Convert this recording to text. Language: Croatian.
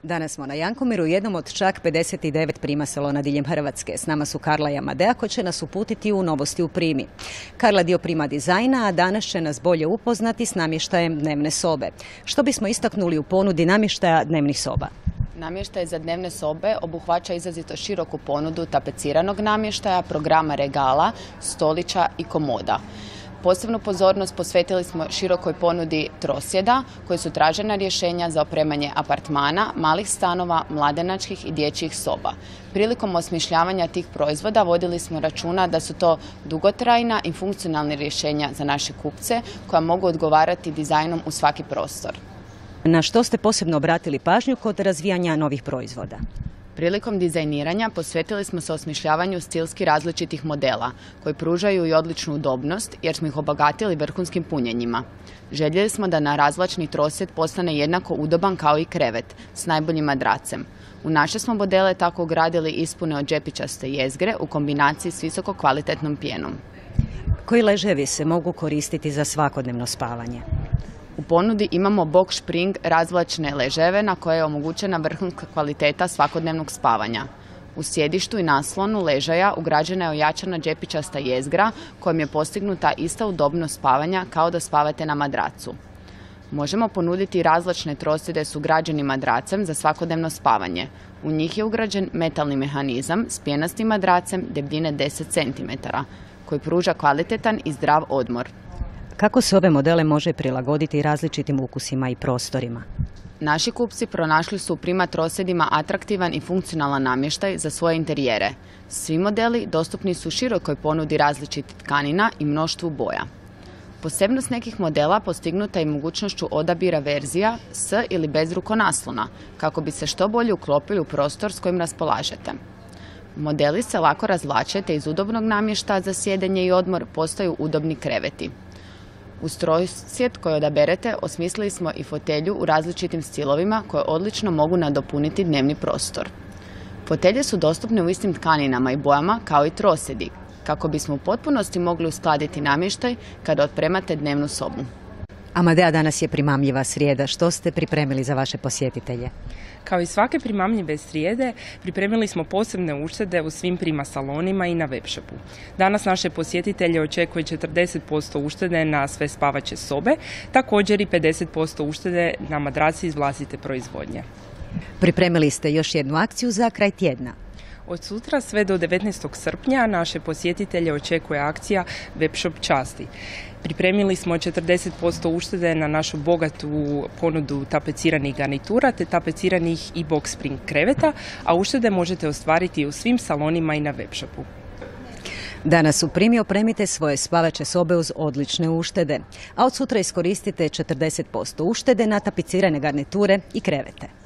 Danas smo na Jankomiru, jednom od čak 59 Prima salona diljem Hrvatske. S nama su Karla i Amadea koji će nas uputiti u novosti u Primi. Karla dio Prima dizajna, a danas će nas bolje upoznati s namještajem dnevne sobe. Što bismo istaknuli u ponudi namještaja dnevnih soba? Namještaj za dnevne sobe obuhvaća izrazito široku ponudu tapeciranog namještaja, programa regala, stolića i komoda. Posebnu pozornost posvetili smo širokoj ponudi trosjeda koji su tražena rješenja za opremanje apartmana, malih stanova, mladenačkih i dječjih soba. Prilikom osmišljavanja tih proizvoda vodili smo računa da su to dugotrajna i funkcionalna rješenja za naše kupce koja mogu odgovarati dizajnom u svaki prostor. Na što ste posebno obratili pažnju kod razvijanja novih proizvoda? Prilikom dizajniranja posvetili smo se osmišljavanju stilski različitih modela koji pružaju i odličnu udobnost jer smo ih obogatili vrhunskim punjenjima. Željeli smo da na razvlačni trosjed postane jednako udoban kao i krevet s najboljim madracem. U naše smo modele tako ugradili ispune od džepičaste jezgre u kombinaciji s visoko kvalitetnom pijenom. Koji leževi se mogu koristiti za svakodnevno spavanje? U ponudi imamo box spring razvlačne ležajeve na koje je omogućena vrhunska kvaliteta svakodnevnog spavanja. U sjedištu i naslonu ležaja ugrađena je ojačana džepičasta jezgra kojom je postignuta ista udobnost spavanja kao da spavate na madracu. Možemo ponuditi razvlačne trosjede s ugrađenim madracem za svakodnevno spavanje. U njih je ugrađen metalni mehanizam s pjenastim madracem debljine 10 cm koji pruža kvalitetan i zdrav odmor. Kako se ove modele može prilagoditi različitim ukusima i prostorima? Naši kupci pronašli su u Prima trosjedima atraktivan i funkcionalan namještaj za svoje interijere. Svi modeli dostupni su širokoj ponudi različitih tkanina i mnoštvu boja. Posebnost nekih modela postignuta je mogućnošću odabira verzija s ili bez rukonaslona, kako bi se što bolje uklopili u prostor s kojim raspolažete. Modeli se lako razvlače te iz udobnog namještaja za sjedenje i odmor postaju udobni kreveti. Uz trosjed koji odaberete osmislili smo i fotelju u različitim stilovima koje odlično mogu nadopuniti dnevni prostor. Fotelje su dostupne u istim tkaninama i bojama kao i trosjedi, kako bismo u potpunosti mogli uskladiti namještaj kada otpremate dnevnu sobu. Amadea, danas je primamljiva srijeda. Što ste pripremili za vaše posjetitelje? Kao i svake primamljive srijede, pripremili smo posebne uštede u svim Prima salonima i na webshopu. Danas naše posjetitelje očekuje 40% uštede na sve spavaće sobe, također i 50% uštede na madraci iz vlastite proizvodnje. Pripremili ste još jednu akciju za kraj tjedna. Od sutra sve do 19. srpnja naše posjetitelje očekuje akcija Webshop časti. Pripremili smo 40% uštede na našu bogatu ponudu tapeciranih garnitura te tapeciranih i box spring kreveta, a uštede možete ostvariti u svim salonima i na webshopu. Danas u Primi opremite svoje spavaće sobe uz odlične uštede, a od sutra iskoristite 40% uštede na tapecirane garniture i krevete.